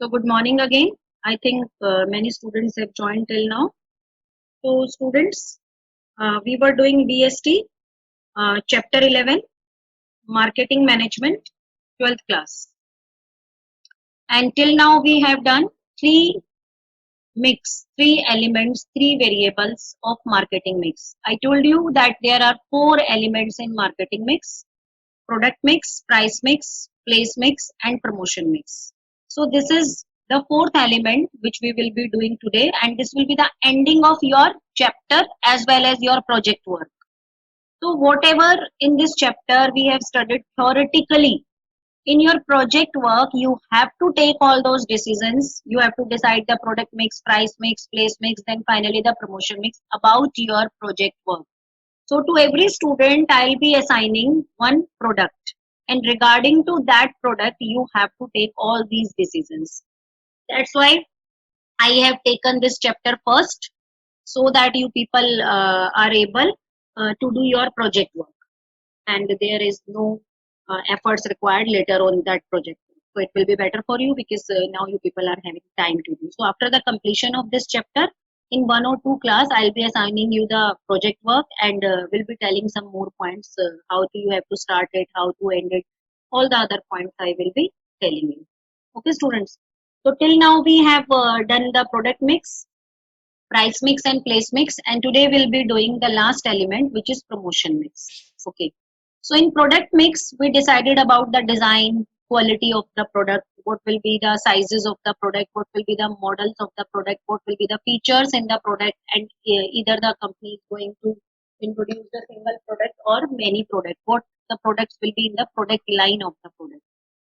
So good morning again. I think many students have joined till now. So students, we were doing BST, chapter 11, marketing management, 12th class. And till now we have done three three elements, three variables of marketing mix. I told you that there are four elements in marketing mix: product mix, price mix, place mix, and promotion mix. So this is the fourth element which we will be doing today, and this will be the ending of your chapter as well as your project work. So whatever in this chapter we have studied theoretically, in your project work you have to take all those decisions. You have to decide the product mix, price mix, place mix, then finally the promotion mix about your project work. So to every student, I'll be assigning one product. And regarding to that product, you have to take all these decisions. That's why I have taken this chapter first, so that you people are able to do your project work. And there is no efforts required later on that project. So it will be better for you because now you people are having time to do. So after the completion of this chapter, in one or two class, I'll be assigning you the project work and will be telling some more points, how do you have to start it, how to end it, all the other points I will be telling you. Okay, students. So till now we have done the product mix, price mix and place mix, and today we'll be doing the last element, which is promotion mix. Okay, so in product mix we decided about the design, quality of the product, what will be the sizes of the product, what will be the models of the product, what will be the features in the product, and either the company is going to introduce the single product or many product, what the products will be in the product line of the product.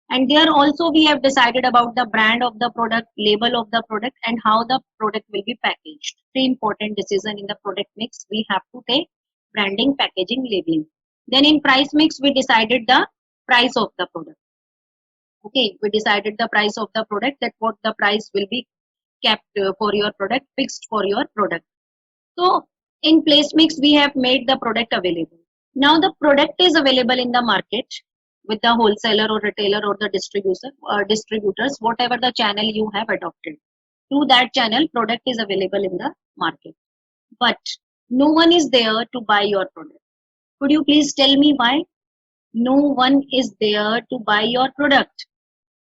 And there also we have decided about the brand of the product, label of the product, and how the product will be packaged. Three important decision in the product mix we have to take: branding, packaging, labeling. Then in price mix we decided the price of the product. Okay, we decided the price of the product, that what the price will be kept for your product, fixed for your product. So in place mix, we have made the product available. Now the product is available in the market with the wholesaler or retailer or the distributors, whatever the channel you have adopted. Through that channel, product is available in the market. But no one is there to buy your product. Could you please tell me why? No one is there to buy your product.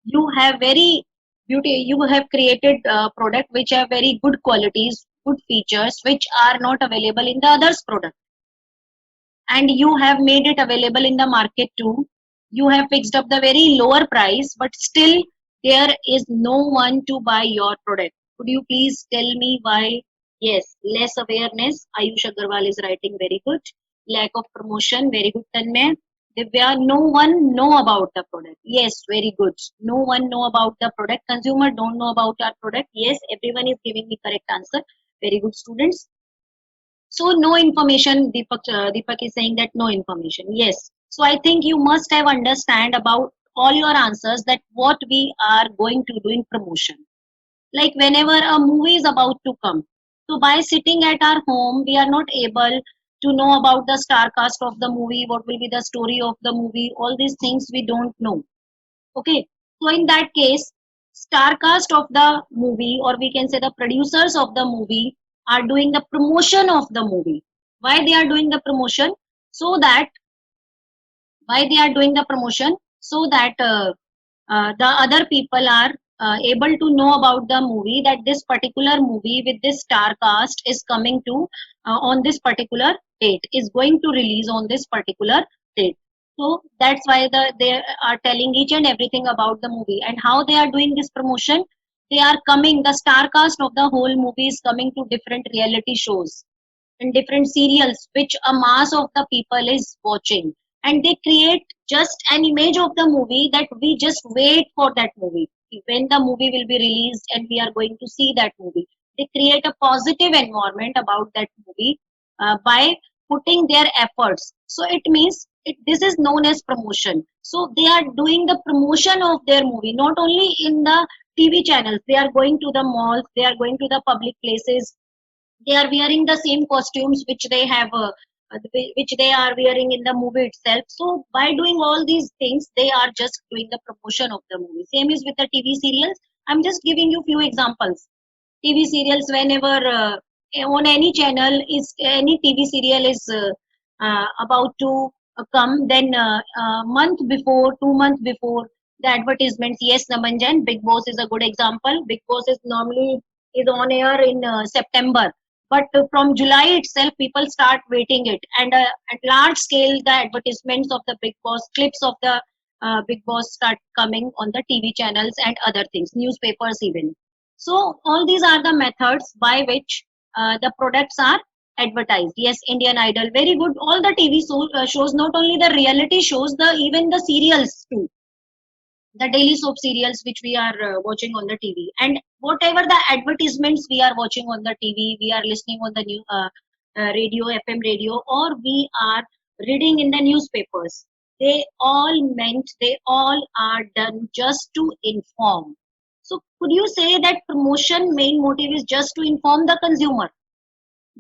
You have you have created a product which have very good qualities, good features, which are not available in the others product, and you have made it available in the market too. You have fixed up the very lower price, but still there is no one to buy your product. Could you please tell me why? Yes, less awareness. Ayush Agarwal is writing, very good. Lack of promotion, very good. Tanmay, Divya, no one know about the product. Yes, very good. No one know about the product. Consumer don't know about our product. Yes, everyone is giving the correct answer. Very good, students. So no information. Deepak is saying that no information. Yes. So I think you must have understand about all your answers, that what we are going to do in promotion. Like whenever a movie is about to come, so by sitting at our home, we are not able to know about the star cast of the movie, what will be the story of the movie, all these things we don't know. Okay, so in that case, star cast of the movie, or we can say the producers of the movie, are doing the promotion of the movie. Why they are doing the promotion? So that why they are doing the promotion? So that the other people are able to know about the movie, that this particular movie with this star cast is coming to on this particular date, is going to release on this particular date. So that's why they are telling each and everything about the movie. And how they are doing this promotion? They are coming, the star cast of the whole movie is coming to different reality shows and different serials which a mass of the people is watching, and they create just an image of the movie, that we just wait for that movie, when the movie will be released and we are going to see that movie. They create a positive environment about that movie by putting their efforts. So it means this is known as promotion. So they are doing the promotion of their movie not only in the TV channels, they are going to the malls, they are going to the public places, they are wearing the same costumes which they have which they are wearing in the movie itself. So by doing all these things, they are just doing the promotion of the movie. Same is with the TV serials. I'm just giving you few examples. TV serials, whenever on any channel is any TV serial is about to come, then month before, 2 months before, the advertisements. Yes, Namanjan, Big Boss is a good example. Big Boss is normally is on air in September, but from July itself, people start waiting it, and at large scale, the advertisements of the Big Boss, clips of the Big Boss start coming on the TV channels and other things, newspapers even. So all these are the methods by which the products are advertised. Yes, Indian Idol, very good. All the TV shows, not only the reality shows, the even the serials too, the daily soap serials which we are watching on the TV, and whatever the advertisements we are watching on the TV, we are listening on the new radio, FM radio, or we are reading in the newspapers. They all are done just to inform. So could you say that promotion main motive is just to inform the consumer?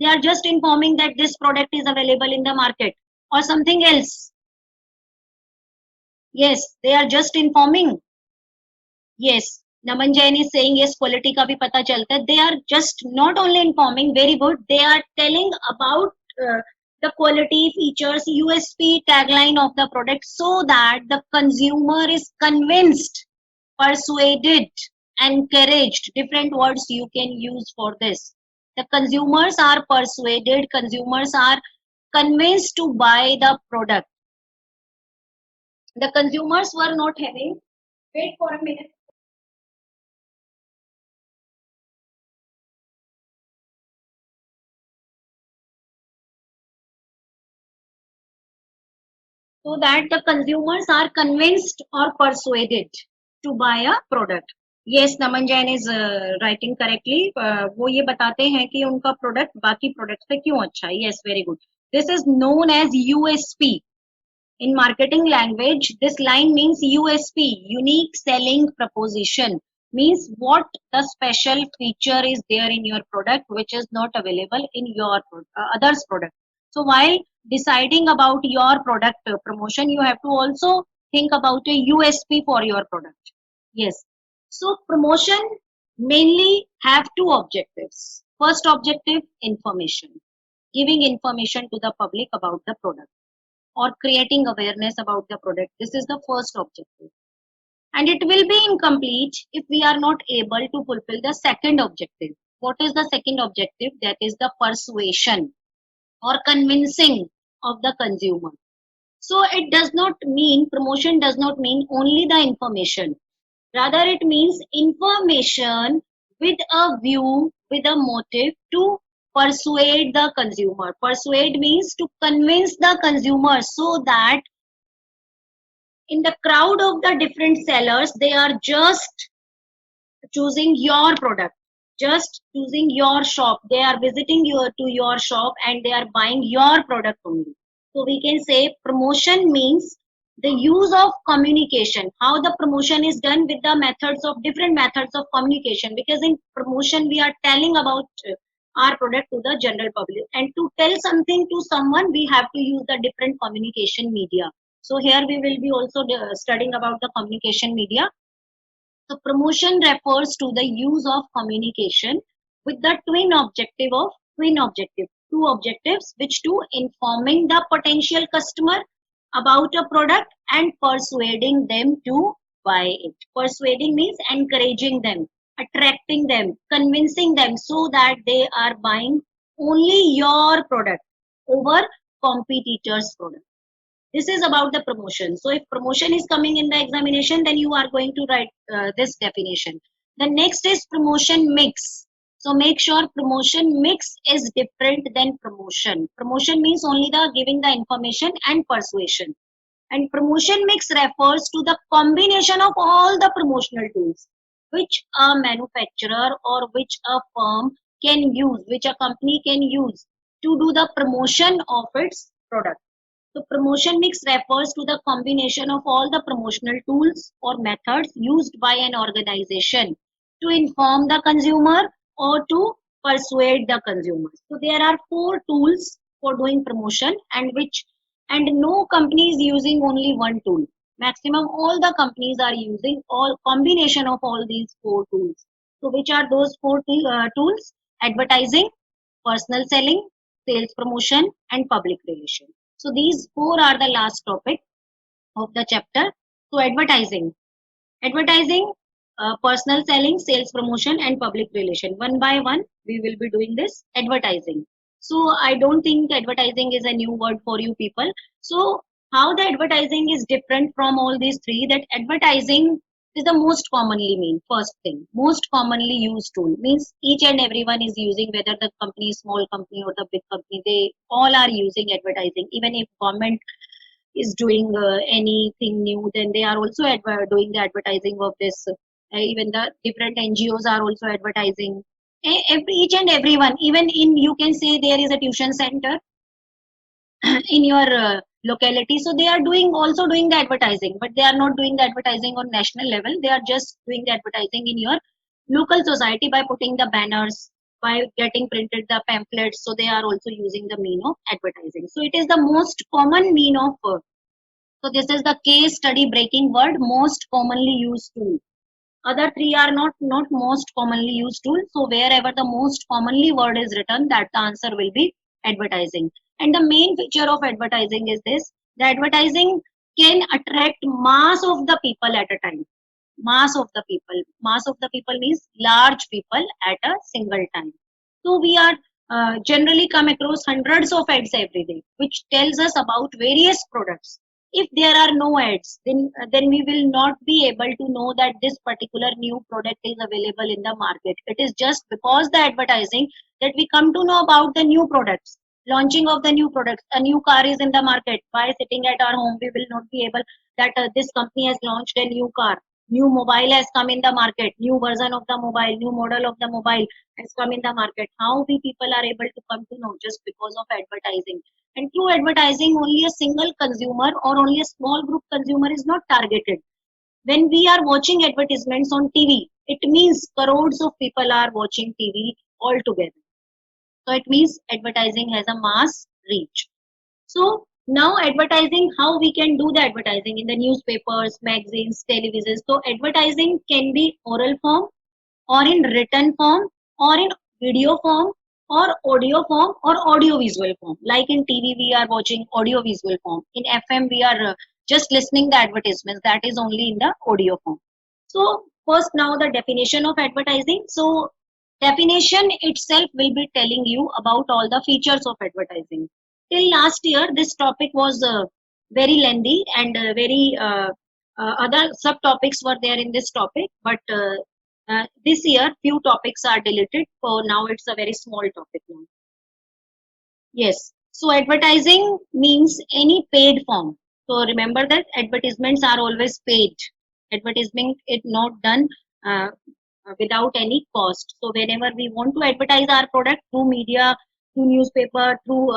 They are just informing that this product is available in the market or something else. Yes, they are just informing. Yes, Naman Jain is saying yes, quality का भी पता चलता है. They are just not only informing, very good. They are telling about the quality, features, USP, tagline of the product, so that the consumer is convinced, persuaded, encouraged. Different words you can use for this. The consumers are persuaded, consumers are convinced to buy the product. The consumers were not having. Wait for a minute. So that the consumers are convinced or persuaded to buy a product. Yes, Naman Jain is writing correctly. वो ये बताते हैं कि उनका product बाकी product से क्यों अच्छा है. Yes, very good. This is known as USP. In marketing language, this line means USP, unique selling proposition. Means what the special feature is there in your product which is not available in your others product. So while deciding about your product promotion, you have to also think about a USP for your product. Yes. So promotion mainly have two objectives. First objective, information. Giving information to the public about the product or creating awareness about the product. This is the first objective. And it will be incomplete if we are not able to fulfill the second objective. What is the second objective? That is the persuasion or convincing of the consumer. So it does not mean, promotion does not mean only the information. Rather, it means information with a view, with a motive to persuade the consumer. Persuade means to convince the consumer, so that in the crowd of the different sellers, they are just choosing your product, just choosing your shop. They are visiting your shop and they are buying your product only. So we can say promotion means the use of communication, how the promotion is done with the methods of different methods of communication, because in promotion we are telling about our product to the general public, and to tell something to someone we have to use the different communication media. So here we will be also studying about the communication media. So promotion refers to the use of communication with the twin objective, two objectives, which to informing the potential customer about a product and persuading them to buy it. Persuading means encouraging them, attracting them, convincing them, so that they are buying only your product over competitors' product. This is about the promotion. So if promotion is coming in the examination, then you are going to write this definition. The next is promotion mix. So make sure promotion mix is different than promotion. Promotion means only the giving the information and persuasion. And promotion mix refers to the combination of all the promotional tools which a manufacturer or which a firm can use, which a company can use to do the promotion of its product. So promotion mix refers to the combination of all the promotional tools or methods used by an organization to inform the consumer or to persuade the consumer. So there are four tools for doing promotion, and no company is using only one tool. Maximum all the companies are using all combination of all these four tools. So which are those four tools? Advertising, personal selling, sales promotion, and public relation. So these four are the last topic of the chapter. So advertising, personal selling, sales promotion, and public relation. One by one, we will be doing this advertising. So I don't think advertising is a new word for you people. So how the advertising is different from all these three? That advertising is the most commonly mean first thing, most commonly used tool means each and everyone is using, whether the company is small company or the big company, they all are using advertising. Even if government is doing anything new, then they are also doing the advertising of this. Even the different NGOs are also advertising. Each and everyone, even in, you can say there is a tuition center in your locality, so they are doing also doing the advertising, but they are not doing the advertising on national level. They are just doing the advertising in your local society by putting the banners, by getting printed the pamphlets. So they are also using the mean of advertising. So it is the most common mean of so this is the case study breaking word, most commonly used tool. Other three are not most commonly used tool. So wherever the most commonly word is written, that the answer will be advertising. And the main feature of advertising is this: the advertising can attract mass of the people at a time. Mass of the people. Mass of the people means large people at a single time. So we are generally come across hundreds of ads every day, which tells us about various products. If there are no ads, then we will not be able to know that this particular new product is available in the market. It is just because the advertising that we come to know about the new products, launching of the new products. A new car is in the market. By sitting at our home, we will not be able that this company has launched a new car, new mobile has come in the market, new version of the mobile, new model of the mobile has come in the market. How we people are able to come to know? Just because of advertising. And through advertising, only a single consumer or only a small group consumer is not targeted. When we are watching advertisements on TV, it means crores of people are watching TV altogether. So it means advertising has a mass reach. So now advertising, how we can do the advertising in the newspapers, magazines, televisions. So advertising can be oral form, or in written form, or in video form, or audio form, or audio visual form. Like in TV we are watching audio visual form, in FM we are just listening the advertisements, that is only in the audio form. So first, now the definition of advertising. So definition itself will be telling you about all the features of advertising. Till last year this topic was very lengthy, and very other subtopics were there in this topic, but this year few topics are deleted, so now it's a very small topic now. Yes. So advertising means any paid form. So remember that advertisements are always paid. Advertisement is not done without any cost. So whenever we want to advertise our product through media, through newspaper, through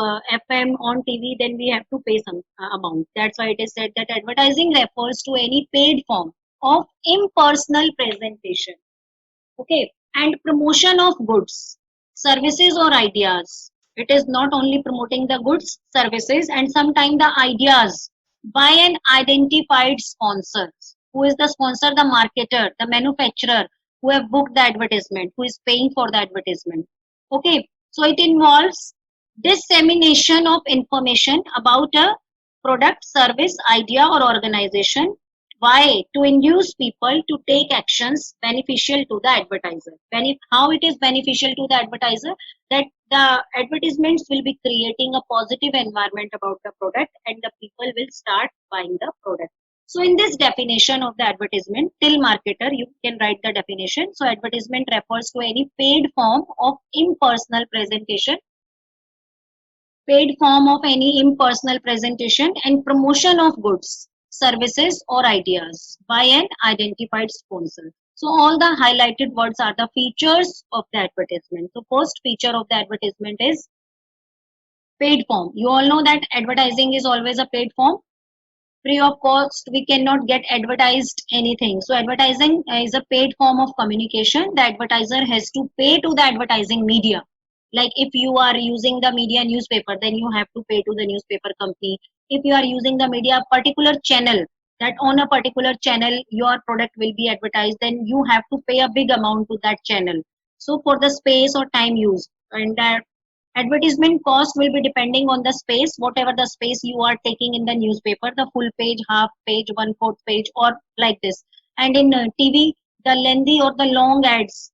FM, on TV, then we have to pay some amount. That's why it is said that advertising refers to any paid form of impersonal presentation. Okay, and promotion of goods, services, or ideas. It is not only promoting the goods, services, and sometimes the ideas by an identified sponsor. Who is the sponsor? The marketer, the manufacturer who have booked the advertisement, who is paying for the advertisement. Okay, so it involves dissemination of information about a product, service, idea, or organization. Why? To induce people to take actions beneficial to the advertiser. How it is beneficial to the advertiser? That the advertisements will be creating a positive environment about the product, and the people will start buying the product. So in this definition of the advertisement, till marketer, you can write the definition. So advertisement refers to any paid form of any impersonal presentation and promotion of goods, services, or ideas by an identified sponsor. So all the highlighted words are the features of the advertisement. So first feature of the advertisement is paid form. You all know that advertising is always a paid form. Free of cost, we cannot get advertised anything. So advertising is a paid form of communication. The advertiser has to pay to the advertising media. Like if you are using the media newspaper, then you have to pay to the newspaper company. If you are using the media particular channel, that on a particular channel your product will be advertised, then you have to pay a big amount to that channel. So for the space or time used, and that advertisement cost will be depending on the space, whatever the space you are taking in the newspaper, the full page, half page, one fourth page, or like this. And in TV, the lengthy or the long ads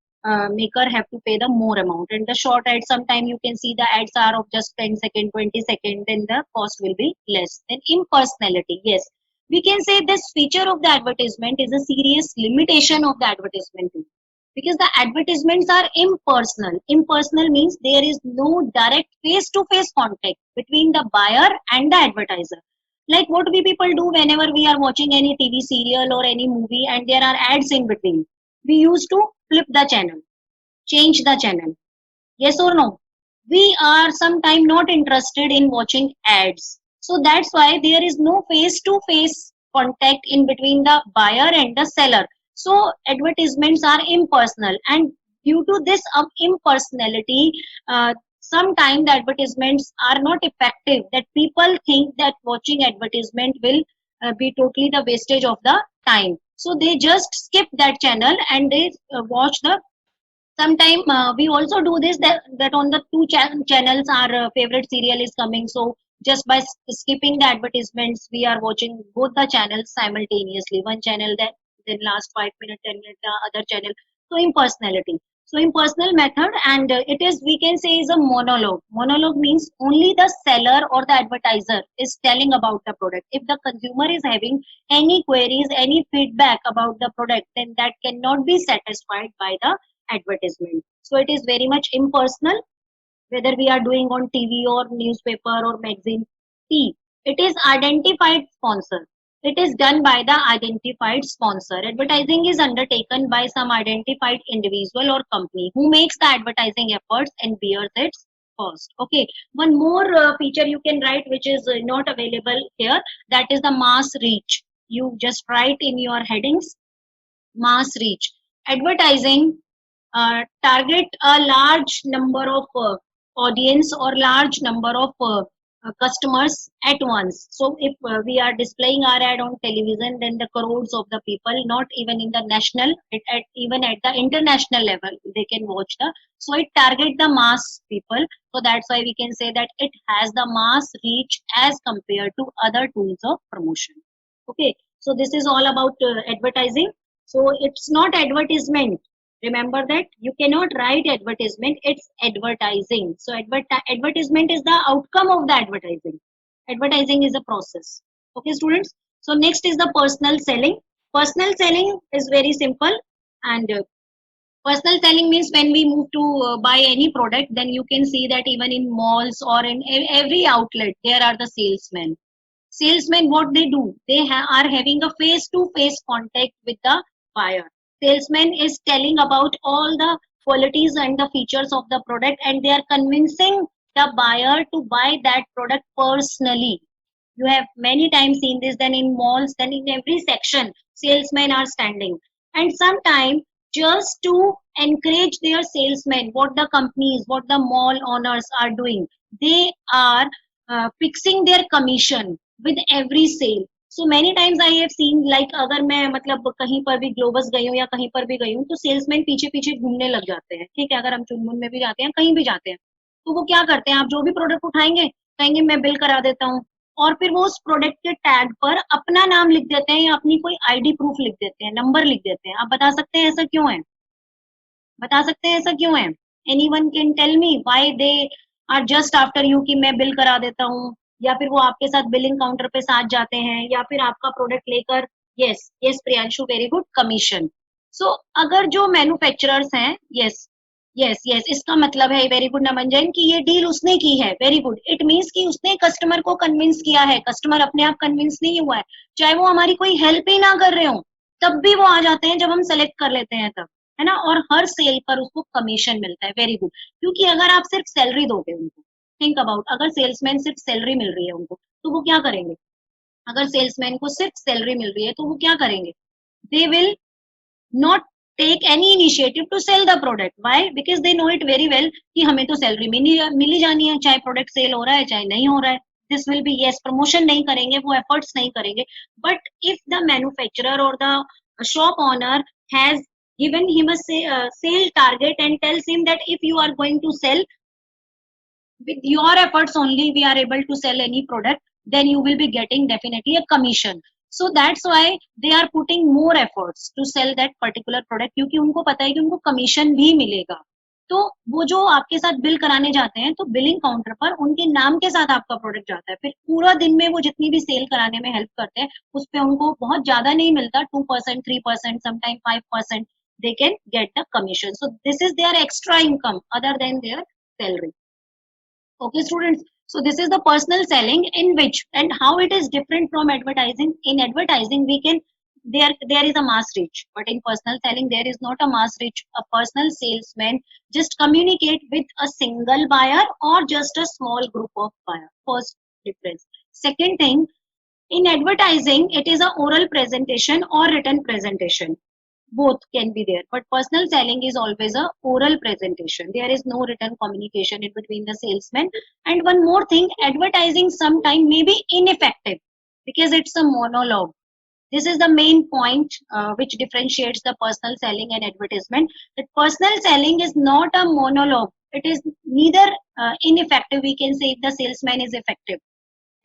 maker have to pay the more amount, and the short ads, sometime you can see the ads are of just 10 second, 20 second, then the cost will be less. Then impersonality, yes, we can say this feature of the advertisement is a serious limitation of the advertisement too, because the advertisements are impersonal. Impersonal means there is no direct face to face contact between the buyer and the advertiser. Like what we people do whenever we are watching any TV serial or any movie and there are ads in between, we used to flip the channel, change the channel. Yes or no? We are sometimes not interested in watching ads. So that's why there is no face to face contact in between the buyer and the seller. So advertisements are impersonal, and due to this impersonality, sometimes the advertisements are not effective. That people think that watching advertisement will be totally the wastage of the time. So they just skip that channel and they watch the. Sometime we also do this, that on the two channels our favorite serial is coming, so just by skipping the advertisements we are watching both the channels simultaneously, one channel then last 5 minutes, 10 minutes the other channel. So impersonality, so impersonal method, and it is, we can say, is a monologue. Monologue means only the seller or the advertiser is telling about the product. If the consumer is having any queries, any feedback about the product, then that cannot be satisfied by the advertisement. So it is very much impersonal, whether we are doing on TV or newspaper or magazine. See, it is identified sponsor. It is done by the identified sponsor. Advertising is undertaken by some identified individual or company who makes the advertising efforts and bears its cost. Okay, one more feature you can write which is not available here, that is the mass reach. You just write in your headings mass reach. Advertising target a large number of audience or large number of customers at once. So if we are displaying our ad on television, then the crores of the people, not even in the national, even at the international level, they can watch the. So it target the mass people. So that's why we can say that it has the mass reach as compared to other tools of promotion. Okay, so this is all about advertising. So it's not advertisement. Remember that you cannot write advertisement, it's advertising. So advertisement is the outcome of the advertising. Advertising is a process. Okay, students. So next is the personal selling. Personal selling is very simple, and personal selling means when we move to buy any product, then you can see that even in malls or in every outlet, there are the salesmen. Salesmen, what they do, they are having a face to face contact with the buyer. Salesman is telling about all the qualities and the features of the product, and they are convincing the buyer to buy that product personally. You have many times seen this, then in malls, then in every section salesmen are standing, and sometimes just to encourage their salesmen, what the companies, what the mall owners are doing, they are fixing their commission with every sale. So many times I have seen, like अगर मैं मतलब कहीं पर भी globus गई हूँ या कहीं पर भी गई हूँ, तो सेल्समैन पीछे पीछे घूमने लग जाते हैं. ठीक है, अगर हम चुनमुन में भी जाते हैं, कहीं भी जाते हैं, तो वो क्या करते हैं, आप जो भी प्रोडक्ट उठाएंगे कहेंगे मैं बिल करा देता हूँ, और फिर वो उस प्रोडक्ट के टैग पर अपना नाम लिख देते हैं या अपनी कोई आईडी प्रूफ लिख देते हैं, नंबर लिख देते हैं. आप बता सकते हैं ऐसा क्यों है? बता सकते हैं ऐसा क्यों है? Anyone can tell me why they are just after you कि मैं बिल करा देता हूँ, या फिर वो आपके साथ बिलिंग काउंटर पे साथ जाते हैं, या फिर आपका प्रोडक्ट लेकर. Yes yes Priyanshu, very good, commission. So अगर जो मैन्युफैक्चरर्स हैं, यस यस यस, इसका मतलब है, वेरी गुड नमंजन, कि ये डील उसने की है. वेरी गुड, इट मीन्स कि उसने कस्टमर को कन्विंस किया है. कस्टमर अपने आप कन्विंस नहीं हुआ है, चाहे वो हमारी कोई हेल्प ही ना कर रहे हो, तब भी वो आ जाते हैं जब हम सेलेक्ट कर लेते हैं तब, है ना. और हर सेल पर उसको कमीशन मिलता है. वेरी गुड, क्योंकि अगर आप सिर्फ सैलरी दोगे उनको, थिंक अबाउट, अगर सेल्समैन सिर्फ सैलरी मिल रही है उनको, तो वो क्या करेंगे? अगर सेल्समैन को सिर्फ सैलरी मिल रही है तो वो क्या करेंगे? They will not take any initiative to sell the product. Why? Because they know it very well कि हमें तो सैलरी मिल ही जानी है, चाहे प्रोडक्ट सेल हो रहा है चाहे नहीं हो रहा है. this will be, yes, promotion नहीं करेंगे, वो efforts नहीं करेंगे. But if the manufacturer or the shop owner has given him a sale target and tells him that if you are going to sell with your efforts only we are able to sell any product, then you will be getting definitely a commission. So that's why they are putting more efforts to sell that particular product, क्योंकि उनको पता है कि उनको commission भी मिलेगा. तो वो जो आपके साथ बिल कराने जाते हैं तो बिलिंग काउंटर पर उनके नाम के साथ आपका प्रोडक्ट जाता है. फिर पूरा दिन में वो जितनी भी सेल कराने में हेल्प करते हैं उस पे उनको बहुत ज्यादा नहीं मिलता, 2%, 3%, sometime 5% they can get the commission. So this is their extra income other than their salary. Okay, students. So this is the personal selling in which and how it is different from advertising. In advertising, we can there is a mass reach, but in personal selling there is not a mass reach. A personal salesman just communicate with a single buyer or just a small group of buyer. First difference. Second thing, in advertising, it is a oral presentation or written presentation. Both can be there, but personal selling is always a oral presentation. There is no written communication in between the salesman. And one more thing, advertising sometime may be ineffective because it's a monologue. This is the main point which differentiates the personal selling and advertisement. That personal selling is not a monologue. It is neither ineffective, we can say, if the salesman is effective.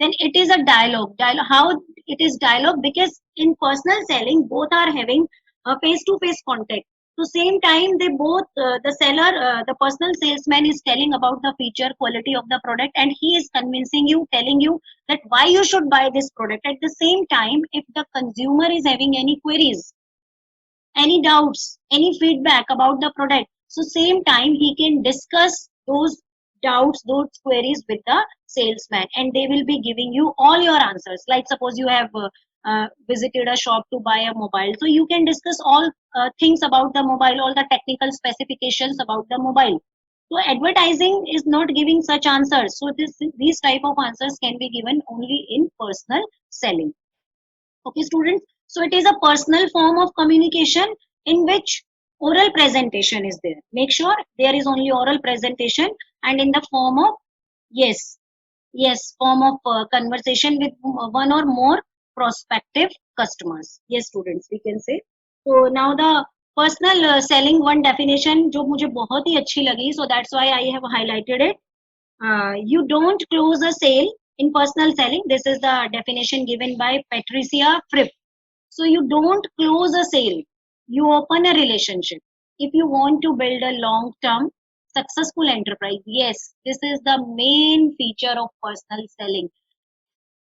Then it is a dialogue. How it is dialogue? Because in personal selling, both are having a face-to-face contact. So same time, they both the seller, the personal salesman is telling about the feature, quality of the product, and he is convincing you, telling you that why you should buy this product. At the same time, if the consumer is having any queries, any doubts, any feedback about the product, so same time he can discuss those doubts, those queries with the salesman, and they will be giving you all your answers. Like suppose you have visited a shop to buy a mobile, so you can discuss all things about the mobile, all the technical specifications about the mobile. So advertising is not giving such answers. So these type of answers can be given only in personal selling. Okay, students. So it is a personal form of communication in which oral presentation is there. Make sure there is only oral presentation and in the form of, yes, form of conversation with one or more prospective customers. Yes, students, we can say. So now the personal selling one definition जो मुझे बहुत ही अच्छी लगी, so that's why I have highlighted it. You don't close a sale in personal selling. This is the definition given by Patricia Fripp. So you don't close a sale, you open a relationship. If you want to build a long-term successful enterprise, yes, this is the main feature of personal selling.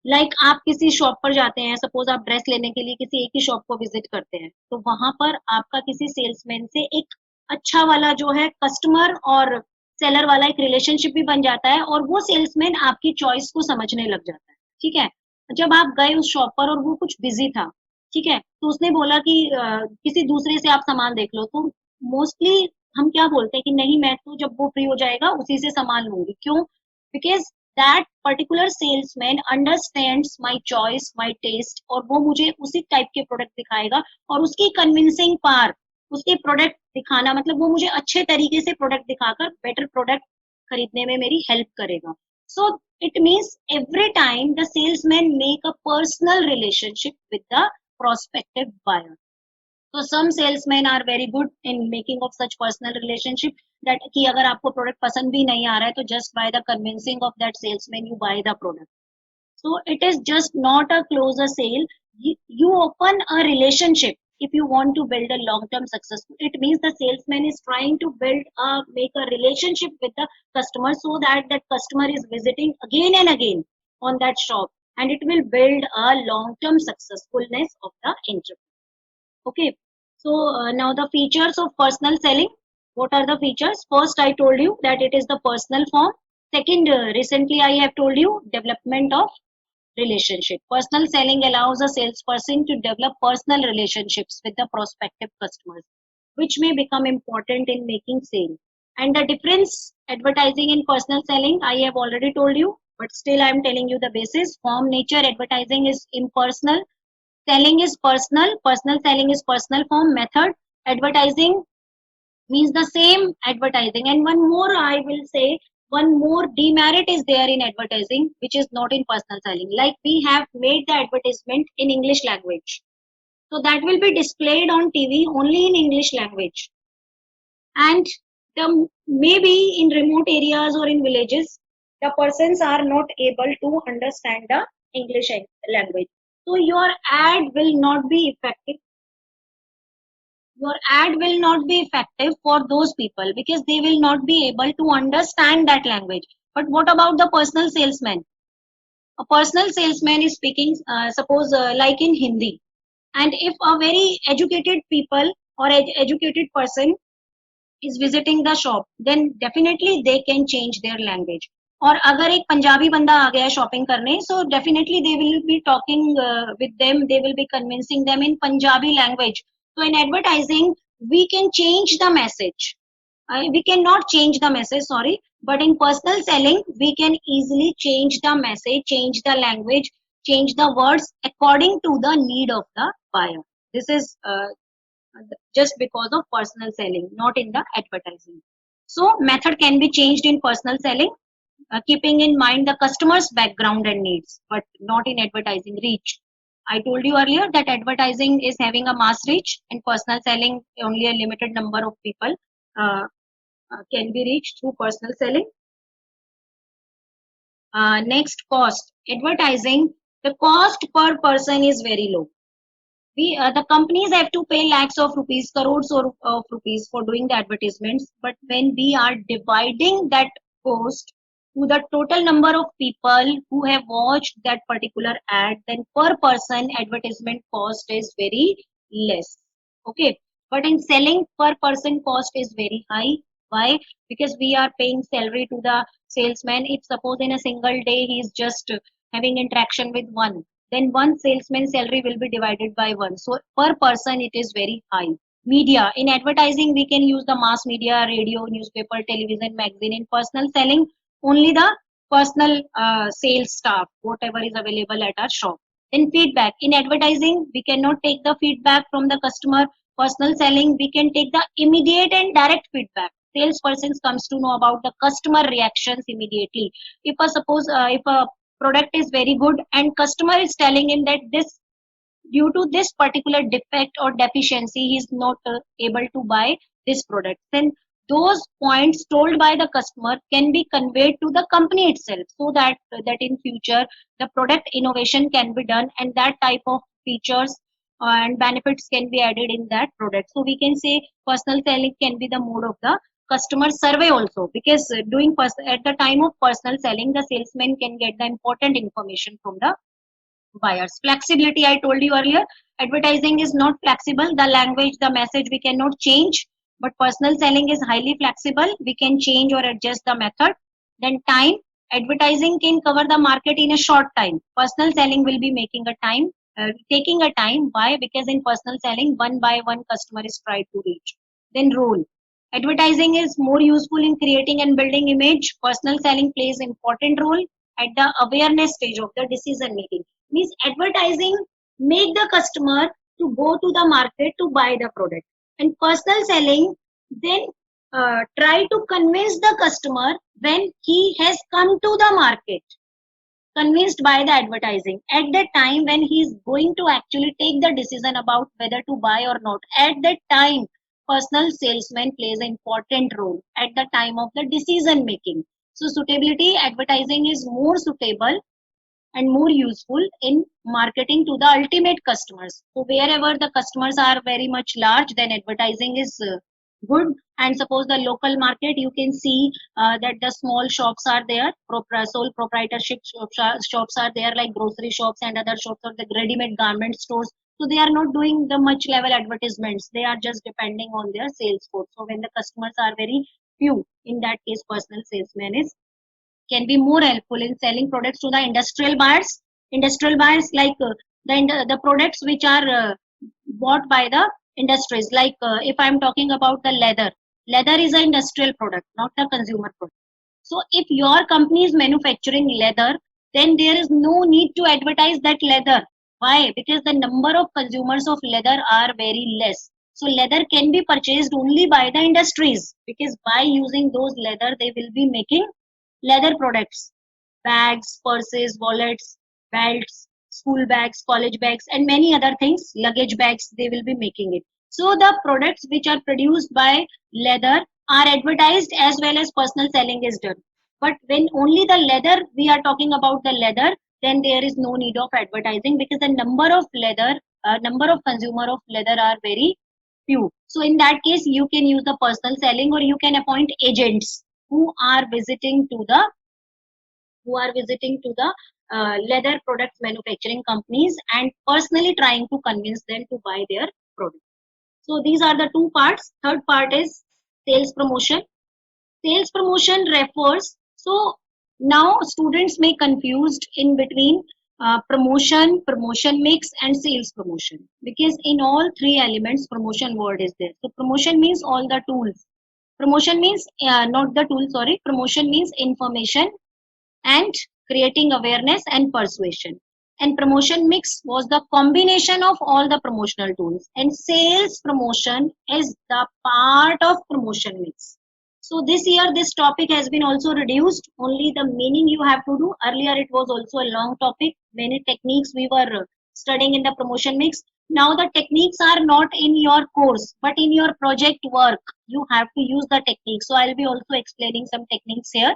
Like आप किसी shop पर जाते हैं, suppose आप dress लेने के लिए किसी एक ही शॉप को विजिट करते हैं, तो वहां पर आपका किसी सेल्समैन से एक अच्छा वाला जो है कस्टमर और सेलर वाला एक रिलेशनशिप भी बन जाता है और वो सेल्समैन आपकी चॉइस को समझने लग जाता है. ठीक है, जब आप गए उस शॉप पर और वो कुछ बिजी था, ठीक है, तो उसने बोला कि किसी दूसरे से आप सामान देख लो, तो मोस्टली हम क्या बोलते हैं कि नहीं, मैं तो जब वो फ्री हो जाएगा उसी से सामान लूंगी. क्यों? Because that particular salesman understands my choice, my taste, और वो मुझे उसी टाइप के प्रोडक्ट दिखाएगा और उसकी कन्विंसिंग पावर, उसके प्रोडक्ट दिखाना मतलब वो मुझे अच्छे तरीके से प्रोडक्ट दिखाकर बेटर प्रोडक्ट खरीदने में मेरी हेल्प करेगा. So it means every time the salesman make a personal relationship with the prospective buyer. So some salesmen are very good in making of such personal relationship that कि अगर आपको product पसंद भी नहीं आ रहा है तो just by the convincing of that salesman you buy the product. So it is just not a close a sale. You open a relationship if you want to build a long-term success. It means the salesman is trying to make a relationship with the customer so that that customer is visiting again and again on that shop, and it will build a long-term successfulness of the enterprise. Okay. So now the features of personal selling. What are the features? First, I told you that it is the personal form. Second, recently I have told you development of relationship. Personal selling allows a salesperson to develop personal relationships with the prospective customers, which may become important in making sale. And the difference advertising and personal selling, I have already told you, but still I am telling you the basis. Form, nature, advertising is impersonal. Selling is personal. Personal selling is personal form. Method, advertising means the same advertising. And one more I will say one more demerit is there in advertising, which is not in personal selling. Like we have made the advertisement in English language. So that will be displayed on TV only in English language. And maybe in remote areas or in villages, the persons are not able to understand the English language. So your ad will not be effective. Your ad will not be effective for those people because they will not be able to understand that language. But what about the personal salesman? A personal salesman is speaking, suppose like in Hindi. And if a very educated people or educated person is visiting the shop, then definitely they can change their language. और अगर एक पंजाबी बंदा आ गया shopping करने, so definitely they will be talking with them, they will be convincing them in Punjabi language. So in advertising we can change the message. We cannot change the message, sorry, but in personal selling we can easily change the message, change the language, change the words according to the need of the buyer. This is just because of personal selling, not in the advertising. So method can be changed in personal selling, keeping in mind the customer's background and needs, but not in advertising reach. I told you earlier that advertising is having a mass reach and personal selling only a limited number of people can be reached through personal selling. Next, cost. Advertising, the cost per person is very low. The companies have to pay lakhs of rupees, crores of rupees for doing the advertisements. But when we are dividing that cost to the total number of people who have watched that particular ad, then per person advertisement cost is very less. Okay, but in selling, per person cost is very high. Why? Because we are paying salary to the salesman. If suppose in a single day he is just having interaction with one, then one salesman salary will be divided by one. So per person it is very high. Media. In advertising we can use the mass media, radio, newspaper, television, magazine. In personal selling, only the personal sales staff, whatever is available at our shop. Then feedback. In advertising we cannot take the feedback from the customer. Personal selling we can take the immediate and direct feedback. Salesperson comes to know about the customer reactions immediately. If a suppose if a product is very good and customer is telling him that this, due to this particular defect or deficiency he is not able to buy this product, then those points told by the customer can be conveyed to the company itself, so that in future the product innovation can be done and that type of features and benefits can be added in that product. So we can say personal selling can be the mode of the customer survey also, because at the time of personal selling the salesman can get the important information from the buyers. Flexibility, I told you earlier, advertising is not flexible. The language, the message we cannot change, but personal selling is highly flexible. We can change or adjust the method. Then time, advertising can cover the market in a short time. Personal selling will be taking a time. Why? Because in personal selling, one by one customer is tried to reach. Then role. Advertising is more useful in creating and building image. Personal selling plays important role at the awareness stage of the decision making. Means advertising make the customer to go to the market to buy the product, and personal selling then try to convince the customer when he has come to the market, convinced by the advertising. At that time when he is going to actually take the decision about whether to buy or not, at that time personal salesman plays an important role at the time of the decision making. So suitability, advertising is more suitable and more useful in marketing to the ultimate customers. So wherever the customers are very much large, then advertising is good. And suppose the local market, you can see that the small shops are there, sole proprietorship shops are there, like grocery shops and other shops, or the ready-made garment stores. So they are not doing the much level advertisements, they are just depending on their sales force. So when the customers are very few, in that case personal salesman is can be more helpful in selling products to the industrial buyers. Industrial buyers, like the products which are bought by the industries. Like if I am talking about the leather, leather is an industrial product, not a consumer product. So if your company is manufacturing leather, then there is no need to advertise that leather. Why? Because the number of consumers of leather are very less. So leather can be purchased only by the industries, because by using those leather they will be making leather products, bags, purses, wallets, belts, school bags, college bags, and many other things, luggage bags, they will be making it. So the products which are produced by leather are advertised as well as personal selling is done. But when only the leather, we are talking about the leather, then there is no need of advertising because the number of consumer of leather are very few. So in that case, you can use the personal selling or you can appoint agents who are visiting to the leather products manufacturing companies and personally trying to convince them to buy their product. So these are the two parts. Third part is sales promotion. Sales promotion refers, so now students may confused in between promotion mix and sales promotion, because in all three elements promotion word is there. So promotion means all the tools. Promotion means not the tool, sorry. Promotion means information and creating awareness and persuasion. And promotion mix was the combination of all the promotional tools. And sales promotion is the part of promotion mix. So this year, this topic has been also reduced. Only the meaning you have to do. Earlier, it was also a long topic. Many techniques we were studying in the promotion mix. Now the techniques are not in your course, but in your project work. You have to use the techniques. So I'll be also explaining some techniques here.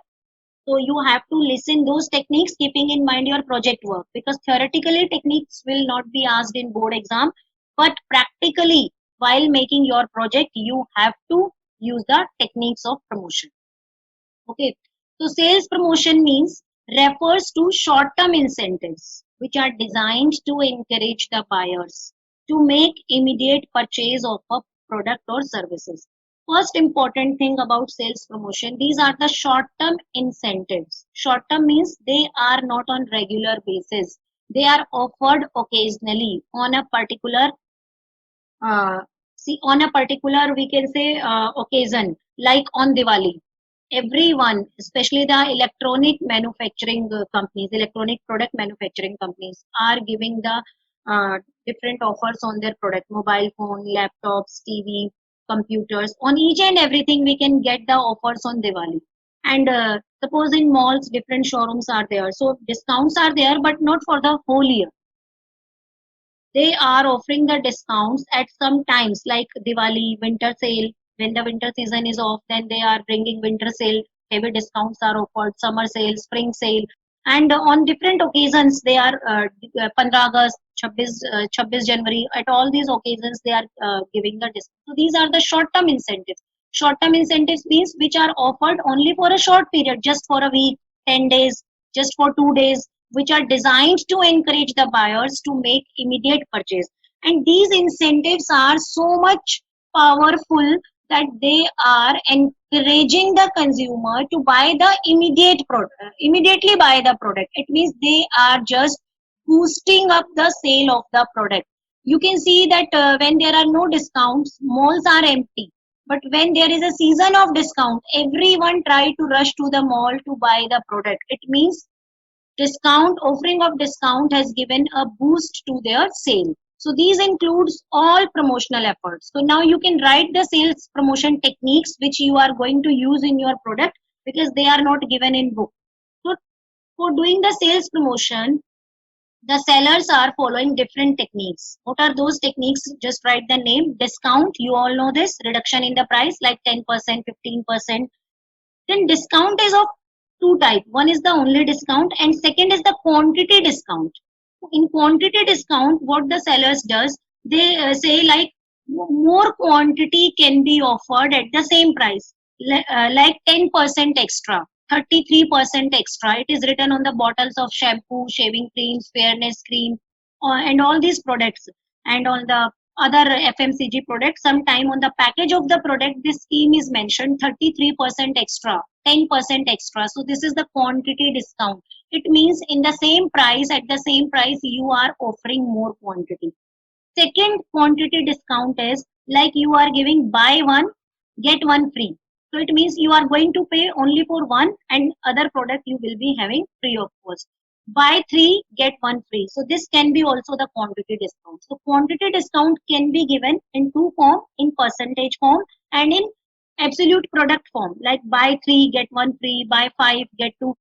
So you have to listen those techniques keeping in mind your project work, because theoretically techniques will not be asked in board exam, but practically while making your project you have to use the techniques of promotion. Okay, so sales promotion means refers to short-term incentives which are designed to encourage the buyers to make immediate purchase of a product or services. First important thing about sales promotion, these are the short-term incentives. Short-term means they are not on regular basis. They are offered occasionally on a particular on a particular, we can say, occasion, like on Diwali. Everyone, especially the electronic manufacturing companies, electronic product manufacturing companies, are giving the different offers on their product, mobile phone, laptops, TV, computers. On each and everything, we can get the offers on Diwali. And suppose in malls, different showrooms are there. So discounts are there, but not for the whole year. They are offering the discounts at some times like Diwali, winter sale. When the winter season is off, then they are bringing winter sale. Heavy discounts are offered, summer sale, spring sale. And on different occasions, they are 15 August, 26 January, at all these occasions, they are giving the discount. So these are the short-term incentives. Short-term incentives means which are offered only for a short period, just for a week, 10 days, just for 2 days, which are designed to encourage the buyers to make immediate purchase. And these incentives are so much powerful that they are encouraging the consumer to buy the immediate product, immediately buy the product. It means they are just boosting up the sale of the product. You can see that when there are no discounts, malls are empty. But when there is a season of discount, everyone try to rush to the mall to buy the product. It means offering of discount has given a boost to their sale. So these includes all promotional efforts. So now you can write the sales promotion techniques which you are going to use in your product, because they are not given in book. So for doing the sales promotion, the sellers are following different techniques. What are those techniques? Just write the name. Discount, you all know this, reduction in the price like 10%, 15%. Then discount is of two type. One is the only discount and second is the quantity discount. In quantity discount, what the sellers does, they say like more quantity can be offered at the same price, like 10% extra, 33% extra. It is written on the bottles of shampoo, shaving creams, fairness cream, and all these products, and on the other FMCG products. Sometime on the package of the product, this scheme is mentioned 33% extra, 10% extra. So this is the quantity discount. It means in the same price, at the same price, you are offering more quantity. Second quantity discount is like you are giving buy one, get one free. So it means you are going to pay only for one and other product you will be having free of cost. Buy three, get one free. So this can be also the quantity discount. So quantity discount can be given in two form, in percentage form and in absolute product form, like buy 3 get 1 free, buy 5 get 2